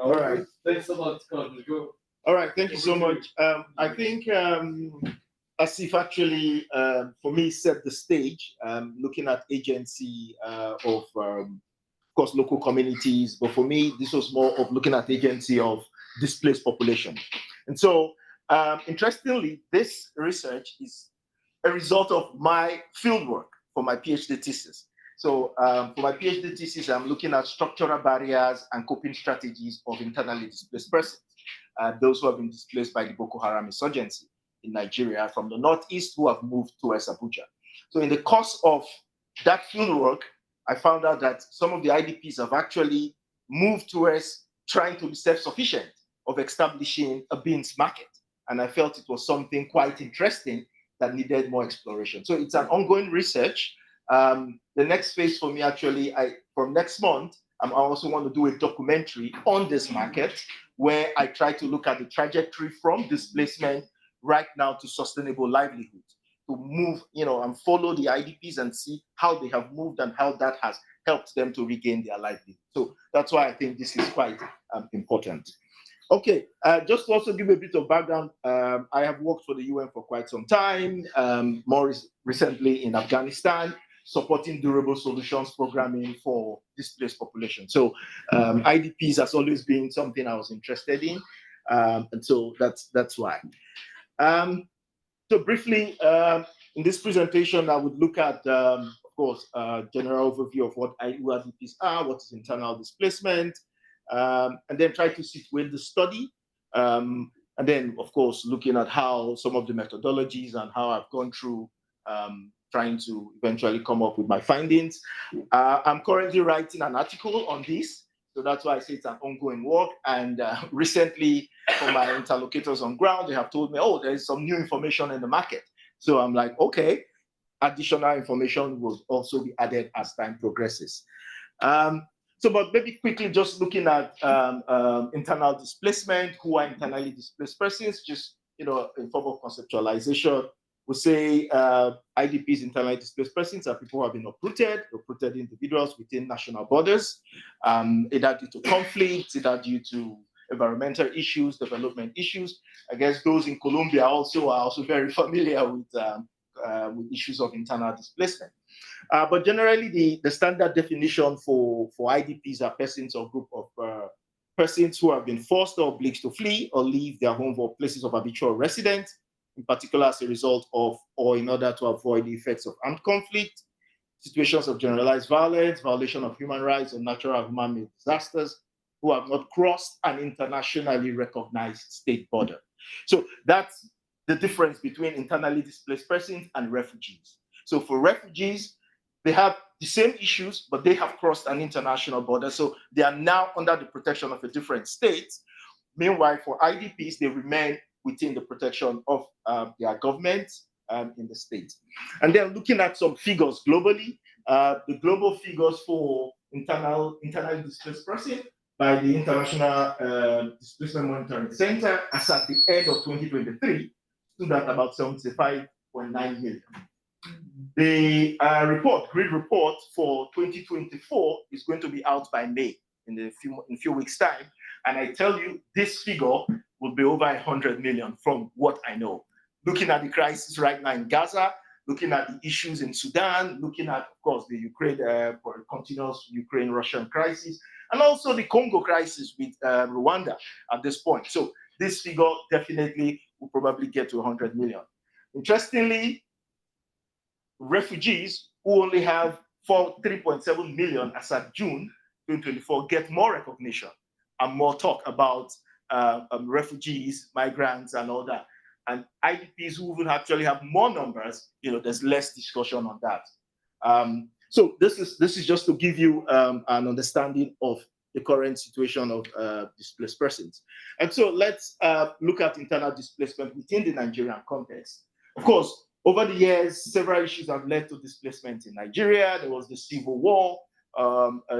All right. Thanks a lot, Cosmas. Go. All right. Thank you so much. I think Asif actually, for me, set the stage, looking at agency of course, local communities. But for me, this was more of looking at agency of displaced population. And so, interestingly, this research is a result of my fieldwork for my PhD thesis. So for my PhD thesis, I'm looking at structural barriers and coping strategies of internally displaced persons, those who have been displaced by the Boko Haram insurgency in Nigeria from the northeast who have moved towards Abuja. So in the course of that fieldwork, I found out that some of the IDPs have actually moved towards trying to be self-sufficient of establishing a beans market. And I felt it was something quite interesting that needed more exploration. So it's an ongoing research. The next phase for me, actually, from next month, I also want to do a documentary on this market where I try to look at the trajectory from displacement right now to sustainable livelihood, to move, and follow the IDPs and see how they have moved and how that has helped them to regain their livelihood. So that's why I think this is quite important. Okay, just to also give a bit of background, I have worked for the UN for quite some time, more recently in Afghanistan, supporting durable solutions programming for displaced population. So IDPs has always been something I was interested in, and so that's why. So briefly, in this presentation, I would look at, of course, a general overview of what IDPs are, what is internal displacement, and then try to situate the study. And then, of course, looking at how some of the methodologies and how I've gone through trying to eventually come up with my findings. I'm currently writing an article on this. So that's why I say it's an ongoing work. And recently, from my interlocutors on ground, they have told me, oh, there's some new information in the market. So I'm like, okay, additional information will also be added as time progresses. But maybe quickly just looking at internal displacement, who are internally displaced persons, just, in form of conceptualization, we say IDPs, internally displaced persons, are people who have been uprooted individuals within national borders, either due to conflicts, either due to environmental issues, development issues. I guess those in Colombia are also very familiar with issues of internal displacement. But generally, the standard definition for IDPs are persons or group of persons who have been forced or obliged to flee or leave their home or places of habitual residence, in particular as a result of or in order to avoid the effects of armed conflict, situations of generalized violence, violation of human rights, or natural or human-made disasters, who have not crossed an internationally recognized state border. So that's the difference between internally displaced persons and refugees. So for refugees, they have the same issues, but they have crossed an international border. So they are now under the protection of a different state. Meanwhile, for IDPs, they remain within the protection of their government in the state. And then looking at some figures globally, the global figures for internally displaced persons by the International Displacement Monitoring Center as at the end of 2023 stood at about 75.9 million. The grid report for 2024 is going to be out by May in a few weeks' time. And I tell you, this figure will be over 100 million from what I know. Looking at the crisis right now in Gaza, looking at the issues in Sudan, looking at, of course, the continuous Ukraine-Russian crisis, and also the Congo crisis with Rwanda at this point. So this figure definitely will probably get to 100 million. Interestingly, refugees who only have 3.7 million as at June 2024 get more recognition and more talk about refugees, migrants, and all that. And IDPs who even actually have more numbers, there's less discussion on that. So this is just to give you an understanding of the current situation of displaced persons. And so let's look at internal displacement within the Nigerian context. Of course, over the years, several issues have led to displacement in Nigeria. There was the civil war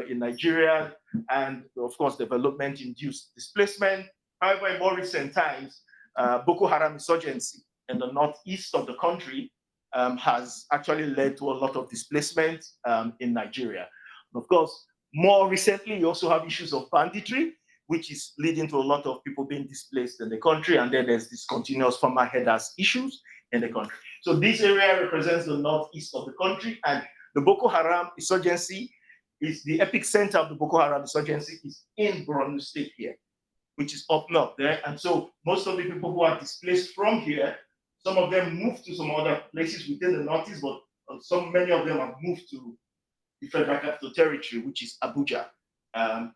in Nigeria, and of course, development-induced displacement. However, in more recent times, Boko Haram insurgency in the northeast of the country has actually led to a lot of displacement in Nigeria. Of course, more recently, you also have issues of banditry. which is leading to a lot of people being displaced in the country. And then there's this continuous farmer headers issues in the country. So this area represents the northeast of the country, and the Boko Haram insurgency is the epicenter of the Boko Haram insurgency is in Borno State here, which is up north there. And so most of the people who are displaced from here, some of them moved to some other places within the northeast, but many of them have moved to the Federal Capital Territory, which is Abuja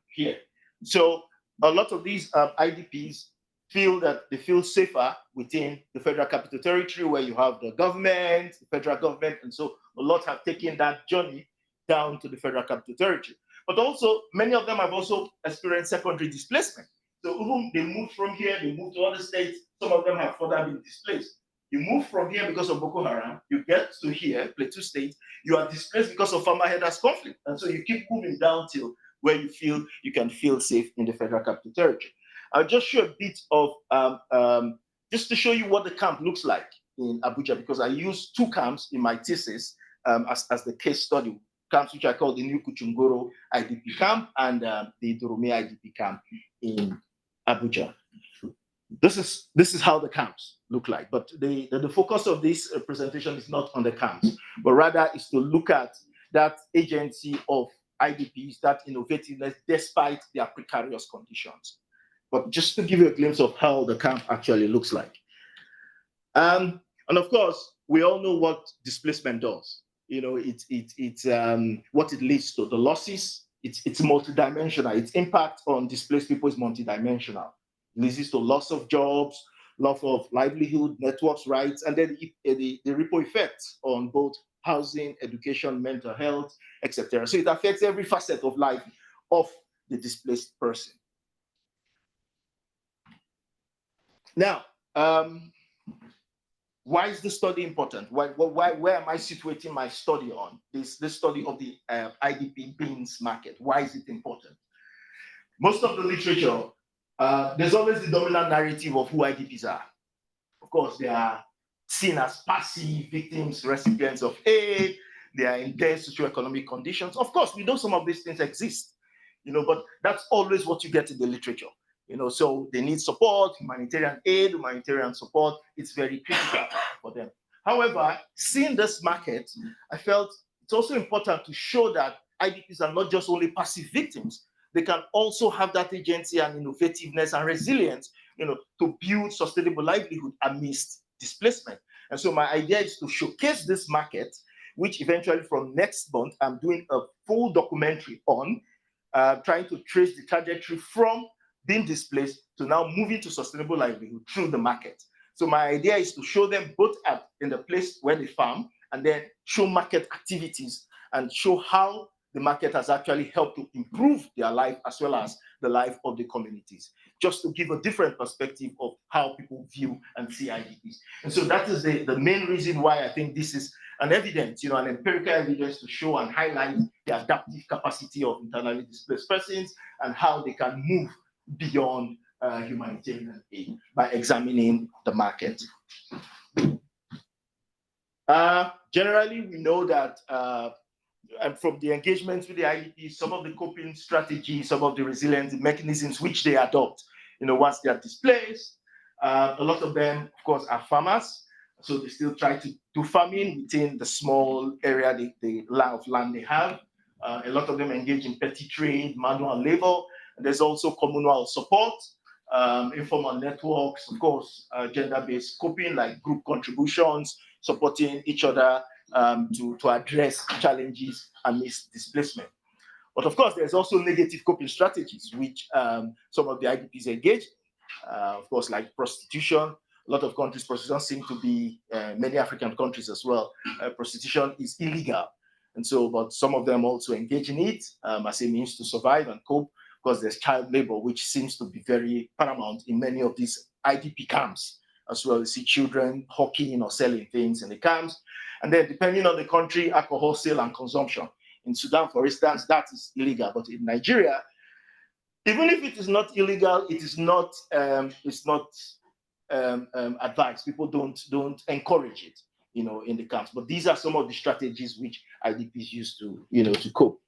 here. So a lot of these IDPs feel that they feel safer within the Federal Capital Territory, where you have the government, the federal government, and so a lot have taken that journey down to the Federal Capital Territory. But also, many of them have also experienced secondary displacement. So even they moved from here, they moved to other states, some of them have further been displaced. You move from here because of Boko Haram, you get to here, Plateau State, you are displaced because of farmer headers conflict. And so you keep moving down till where you feel you can feel safe in the Federal Capital Territory. I'll just show a bit of, just to show you what the camp looks like in Abuja, because I used 2 camps in my thesis as the case study, camps which I call the New Kuchungoro IDP camp and the Durumi IDP camp in Abuja. This is how the camps look like, but the focus of this presentation is not on the camps, but rather is to look at that agency of IDPs, that innovativeness despite their precarious conditions. But just to give you a glimpse of how the camp actually looks like. And of course, we all know what displacement does. You know, it's what it leads to, the losses, it's multidimensional. Its impact on displaced people is multidimensional. It leads to loss of jobs, loss of livelihood, networks, rights, and then the ripple effects on both housing, education, mental health, etc. So it affects every facet of life of the displaced person. Now, why is this study important? Where am I situating my study on? This study of the IDP beans market. Why is it important? Most of the literature, there's always the dominant narrative of who IDPs are. Of course, they are seen as passive victims, recipients of aid. They are in their socioeconomic conditions. Of course, we know some of these things exist, you know, but that's always what you get in the literature. You know, so they need support, humanitarian aid, humanitarian support. It's very critical for them. However, seeing this market, I felt it's also important to show that IDPs are not just only passive victims. They can also have that agency and innovativeness and resilience, you know, to build sustainable livelihood amidst displacement. And so my idea is to showcase this market, which eventually from next month, I'm doing a full documentary on, trying to trace the trajectory from being displaced to now moving to sustainable livelihood through the market. So my idea is to show them both in the place where they farm, and then show market activities and show how the market has actually helped to improve their life as well as the life of the communities, just to give a different perspective of how people view and see IDPs. And so that is the main reason why I think this is an evidence, you know, an empirical evidence to show and highlight the adaptive capacity of internally displaced persons and how they can move beyond humanitarian aid by examining the market. Generally, we know that and from the engagements with the IDPs, some of the coping strategies, some of the resilience mechanisms which they adopt, you know, once they are displaced, a lot of them, of course, are farmers. So they still try to do farming within the small area, the of land they have. A lot of them engage in petty trade, manual labor. And there's also communal support, informal networks, of course, gender-based coping like group contributions, supporting each other to address challenges amidst displacement. But of course, there's also negative coping strategies, which some of the IDPs engage, of course, like prostitution. A lot of countries, prostitution seem to be, many African countries as well, prostitution is illegal. And so, but some of them also engage in it as a means to survive and cope, because there's child labor, which seems to be very paramount in many of these IDP camps as well. You see children hawking or selling things in the camps. And then depending on the country, alcohol sale and consumption. In Sudan, for instance, that is illegal. But in Nigeria, even if it is not illegal, it is not, advised. People don't encourage it, you know, in the camps. But these are some of the strategies which IDPs use to, you know, to cope.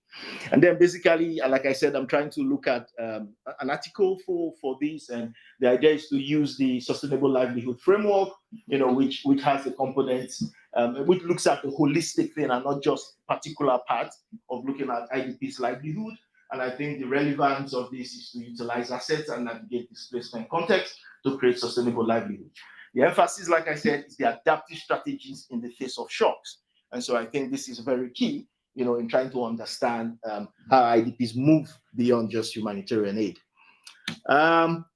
And then basically, like I said, I'm trying to look at an article for this, and the idea is to use the Sustainable Livelihood Framework, which has the components, which looks at the holistic thing and not just particular parts of looking at IDP's livelihood. And I think the relevance of this is to utilize assets and navigate displacement context to create sustainable livelihood. The emphasis, like I said, is the adaptive strategies in the face of shocks. And so I think this is very key, in trying to understand how IDPs move beyond just humanitarian aid.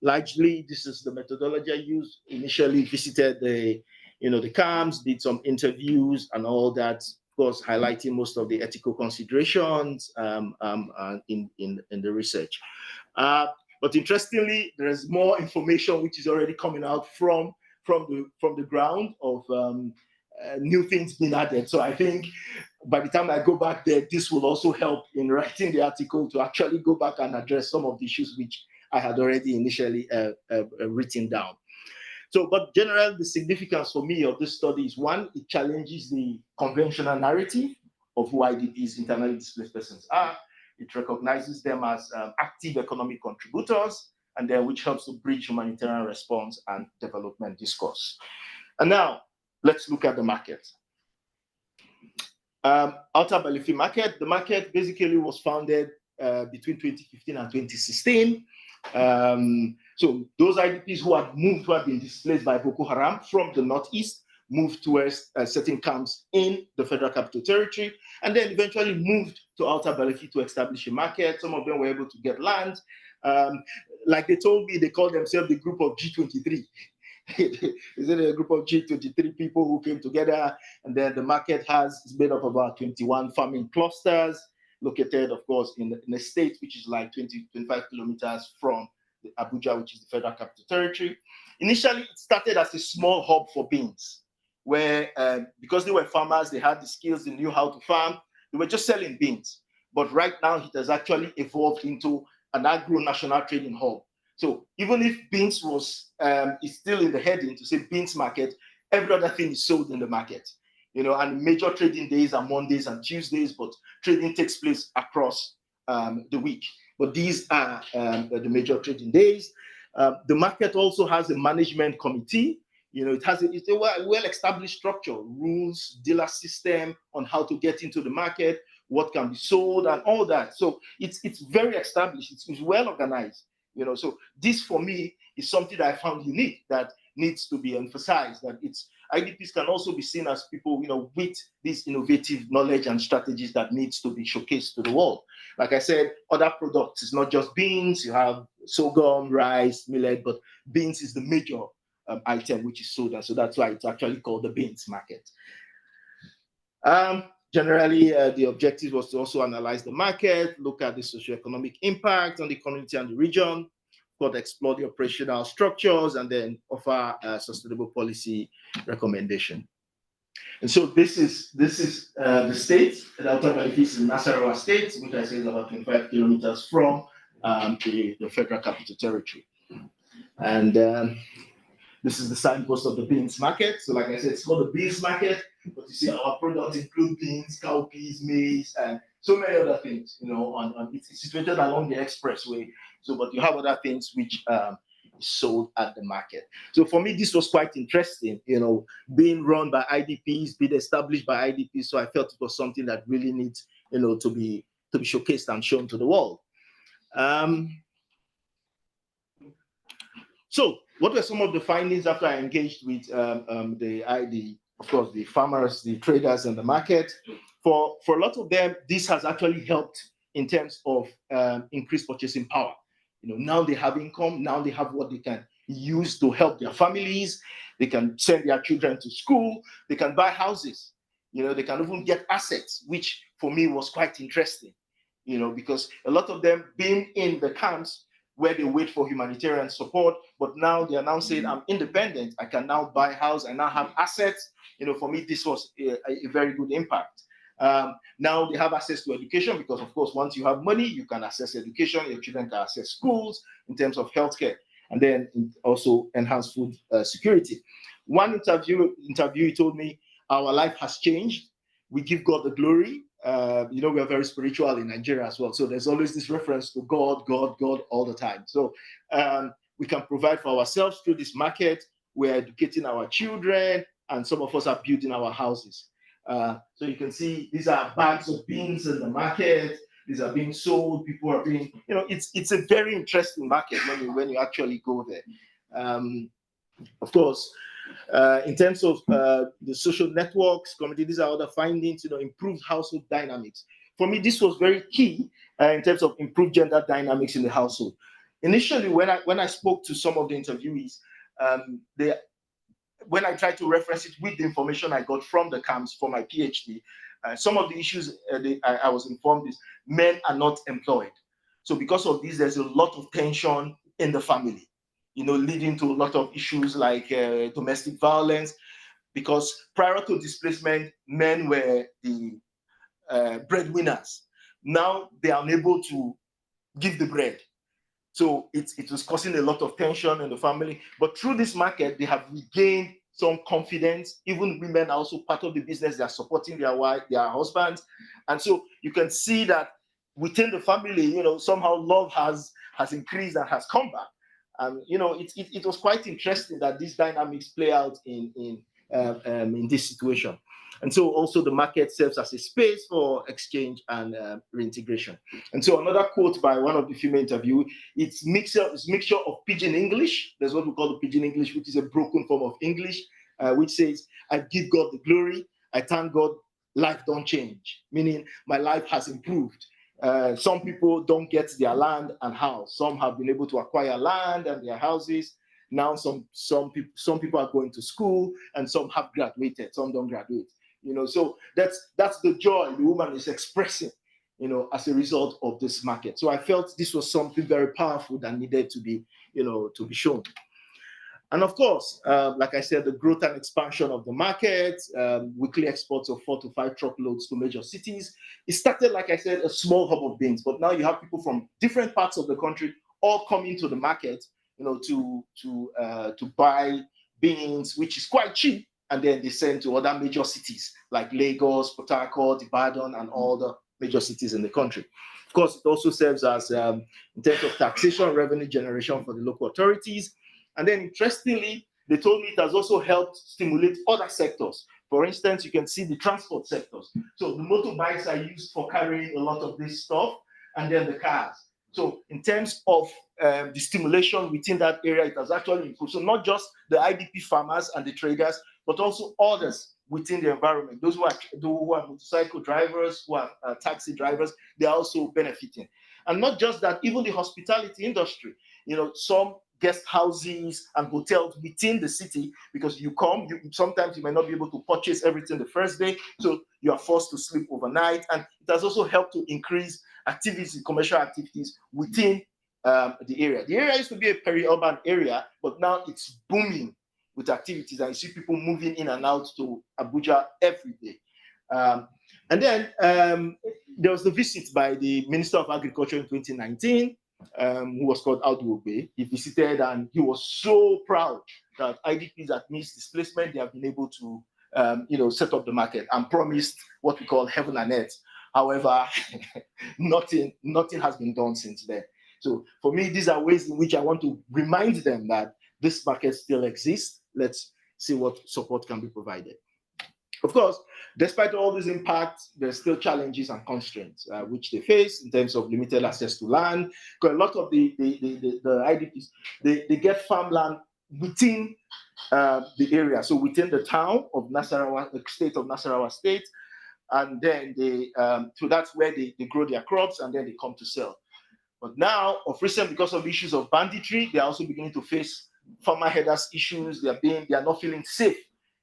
Largely, this is the methodology I used. Initially visited the camps, did some interviews and all that, of course, highlighting most of the ethical considerations in the research. But interestingly, there is more information which is already coming out from the ground of new things being added. So I think by the time I go back there, this will also help in writing the article to actually go back and address some of the issues which I had already initially written down. So, but generally, the significance for me of this study is, one, it challenges the conventional narrative of who IDPs, internally displaced persons, are. It recognizes them as active economic contributors, and then which helps to bridge humanitarian response and development discourse. And now, let's look at the market. Auta Balefi market. The market basically was founded between 2015 and 2016. So those IDPs who had been displaced by Boko Haram from the northeast, moved towards certain camps in the Federal Capital Territory, and then eventually moved to Auta Balefi to establish a market. Some of them were able to get land. Like they told me, they called themselves the group of G23. Is it a group of G23 people who came together? And then the market is made up of about 21 farming clusters, located, of course, in a state which is like 25 kilometers from Abuja, which is the Federal Capital Territory. Initially, it started as a small hub for beans, where because they were farmers, they had the skills, they knew how to farm, they were just selling beans. But right now, it has actually evolved into an agro-national trading hub. So even if beans is still in the heading to say beans market, every other thing is sold in the market. And major trading days are Mondays and Tuesdays, but trading takes place across the week. But these are the major trading days. The market also has a management committee. It has a well-established structure, rules, dealer system on how to get into the market, what can be sold, and all that. So it's very established. It's well organized. So this for me is something that I found unique that needs to be emphasized. That IDPs can also be seen as people, with this innovative knowledge and strategies that needs to be showcased to the world. Like I said, other products is not just beans. You have sorghum, rice, millet, but beans is the major item which is sold, and so that's why it's actually called the beans market. Generally, the objective was to also analyze the market, look at the socioeconomic impact on the community and the region, explore the operational structures, and then offer a sustainable policy recommendation. And so this is the state. The Auta Balefi is in Nasarawa state, which I say is about 25 kilometers from the Federal Capital Territory. And this is the signpost of the beans market. So like I said, it's called the beans market, but you see our products include beans, cowpeas, maize, and so many other things, it's situated along the expressway. So, but you have other things which is sold at the market. So for me, this was quite interesting, being run by IDPs, being established by IDPs. So I felt it was something that really needs, to be showcased and shown to the world. So what were some of the findings after I engaged with of course, the farmers, the traders, and the market? For a lot of them, this has actually helped in terms of increased purchasing power. Now they have income, now they have what they can use to help their families. They can send their children to school, they can buy houses, they can even get assets, which for me was quite interesting, because a lot of them being in the camps where they wait for humanitarian support, but now they are now saying, I'm independent, I can now buy a house, I now have assets. For me, this was a very good impact. Now they have access to education because, of course, once you have money, you can access education, your children can access schools in terms of healthcare, and then also enhance food security. One interviewee told me, our life has changed. We give God the glory. You know, we are very spiritual in Nigeria as well. So there's always this reference to God, God, God all the time. So we can provide for ourselves through this market. We're educating our children, and some of us are building our houses. So you can see these are bags of beans in the market. These are being sold. People are being, you know, it's a very interesting market when you actually go there. Of course, in terms of the social networks, community, these are other findings. You know, improved household dynamics. For me, this was very key in terms of improved gender dynamics in the household. Initially, when I spoke to some of the interviewees, when I tried to reference it with the information I got from the camps for my PhD, some of the issues I was informed is men are not employed. So because of this, there's a lot of tension in the family, you know, leading to a lot of issues like domestic violence, because prior to displacement, men were the breadwinners. Now they are unable to give the bread. So it was causing a lot of tension in the family. But through this market, they have regained some confidence. Even women are also part of the business. They are supporting their wife, their husbands. And so you can see that within the family, you know, somehow love has increased and has come back. You know, it was quite interesting that these dynamics play out in this situation. And so also the market serves as a space for exchange and reintegration. And so another quote by one of the female interviewees, it's mixture of Pidgin English. There's what we call the Pidgin English, which is a broken form of English, which says, I give God the glory. I thank God life don't change, meaning my life has improved. Some people don't get their land and house. Some have been able to acquire land and their houses. Now some people are going to school, and some have graduated, some don't graduate. You know, so that's the joy the woman is expressing, you know, as a result of this market. So I felt this was something very powerful that needed to be, you know, to be shown. And of course, like I said, the growth and expansion of the market, weekly exports of 4 to 5 truckloads to major cities. It started, like I said, a small hub of beans, but now you have people from different parts of the country all coming to the market, you know, to buy beans, which is quite cheap. And then they send to other major cities like Lagos, Port Harcourt, Ibadan, and all the major cities in the country. Of course, it also serves as, in terms of taxation, revenue generation for the local authorities. And then interestingly, they told me it has also helped stimulate other sectors. For instance, you can see the transport sectors. So the motorbikes are used for carrying a lot of this stuff, and then the cars. So in terms of the stimulation within that area, it has actually improved. So not just the IDP farmers and the traders, but also others within the environment. Those who are motorcycle drivers, who are taxi drivers, they are also benefiting. And not just that, even the hospitality industry, you know, some guest houses and hotels within the city, because sometimes you might not be able to purchase everything the first day, so you are forced to sleep overnight. And it has also helped to increase activities, commercial activities within the area. The area used to be a peri-urban area, but now it's booming with activities, and you see people moving in and out to Abuja every day. And then there was the visit by the Minister of Agriculture in 2019, who was called Auta Balefi. He visited, and he was so proud that IDPs that missed displacement, they have been able to you know, set up the market, and promised what we call heaven and earth. However, nothing has been done since then. So for me, these are ways in which I want to remind them that this market still exists. Let's see what support can be provided. Of course, despite all these impacts, there's still challenges and constraints which they face in terms of limited access to land. Because a lot of the IDPs, they get farmland within the area, so within the town of Nasarawa, the state of Nasarawa state, and then so that's where they grow their crops, and then they come to sell. But now, of recent, because of issues of banditry, they are also beginning to face farmer headers issues. They are not feeling safe,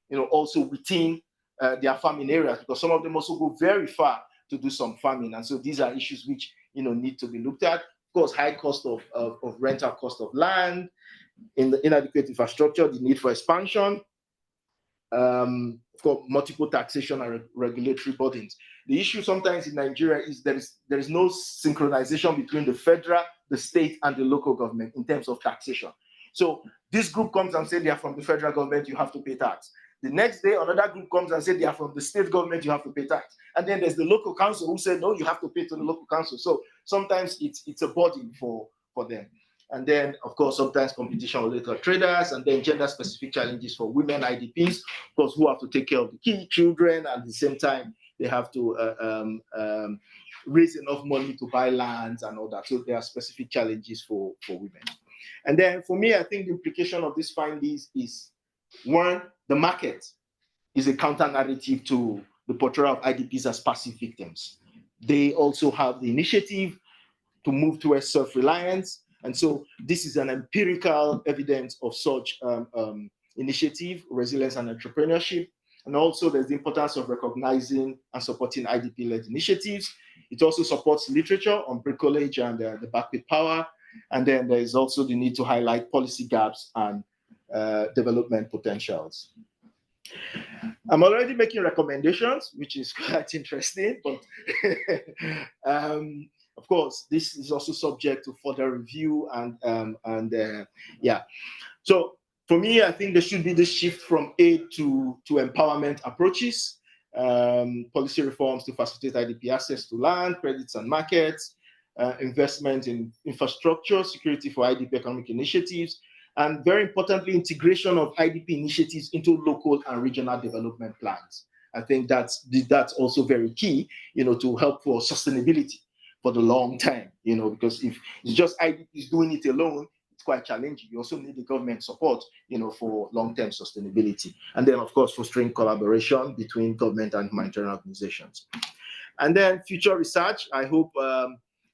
you know, also within their farming areas, because some of them also go very far to do some farming. And so these are issues which, you know, need to be looked at. Of course, high cost of rental cost of land, in the inadequate infrastructure, the need for expansion, for multiple taxation and regulatory burdens. The issue sometimes in Nigeria is there is no synchronization between the federal, the state, and the local government in terms of taxation. So this group comes and says they are from the federal government, you have to pay tax. The next day, another group comes and says they are from the state government, you have to pay tax. And then there's the local council who said, no, you have to pay to the local council. So sometimes it's a burden for them. And then, of course, sometimes competition with local traders, and then gender-specific challenges for women IDPs, of course, who have to take care of the key children, and at the same time, they have to raise enough money to buy lands and all that. So there are specific challenges for women. And then for me, I think the implication of these findings is, one, the market is a counter-narrative to the portrayal of IDPs as passive victims. They also have the initiative to move towards self-reliance. And so this is an empirical evidence of such initiative, resilience, and entrepreneurship. And also there's the importance of recognizing and supporting IDP-led initiatives. It also supports literature on bricolage and the back with power. And then there is also the need to highlight policy gaps and development potentials. I'm already making recommendations, which is quite interesting, but of course, this is also subject to further review and yeah. So for me, I think there should be this shift from aid to empowerment approaches, policy reforms to facilitate IDP access to land, credits and markets, investment in infrastructure, security for IDP economic initiatives, and very importantly, integration of IDP initiatives into local and regional development plans. I think that's also very key, to help for sustainability for the long term, because if it's just IDPs doing it alone, it's quite challenging. You also need the government support, for long-term sustainability. And then, of course, fostering collaboration between government and humanitarian organizations. And then future research, I hope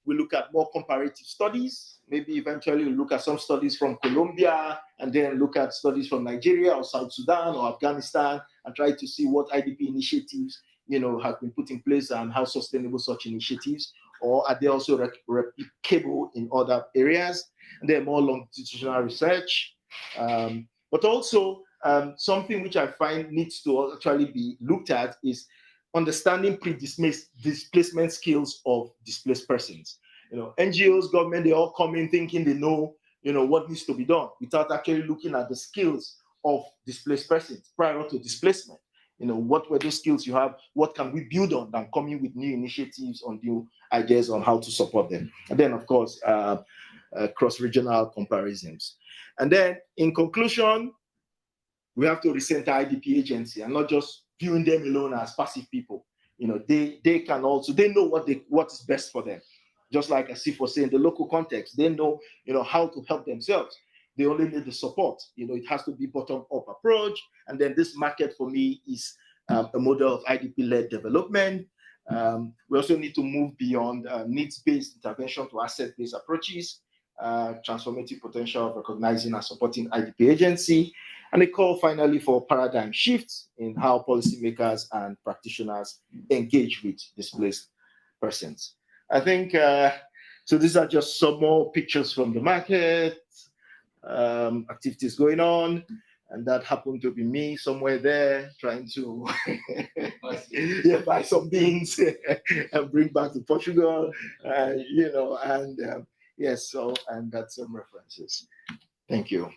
we look at more comparative studies. Maybe eventually we'll look at some studies from Colombia, and then look at studies from Nigeria or South Sudan or Afghanistan, and try to see what IDP initiatives, have been put in place and how sustainable such initiatives, or are they also replicable in other areas. And then more longitudinal research. But also something which I find needs to actually be looked at is understanding pre-displacement skills of displaced persons. NGOs, government, they all come in thinking they know, what needs to be done without actually looking at the skills of displaced persons prior to displacement. What were those skills you have? What can we build on and come in with new initiatives on new ideas on how to support them? And then, of course, cross-regional comparisons. And then, in conclusion, we have to recenter IDP agency and not just viewing them alone as passive people. They can also, they know what is best for them. Just like Asif was saying, the local context, they know, how to help themselves. They only need the support. It has to be bottom-up approach. And then this market for me is a model of IDP-led development. We also need to move beyond needs-based intervention to asset-based approaches, transformative potential of recognizing and supporting IDP agency, and a call finally for paradigm shifts in how policymakers and practitioners engage with displaced persons. I think, so these are just some more pictures from the market, activities going on, and that happened to be me somewhere there trying to buy some beans and bring back to Portugal, yes, so, and that's some references. Thank you.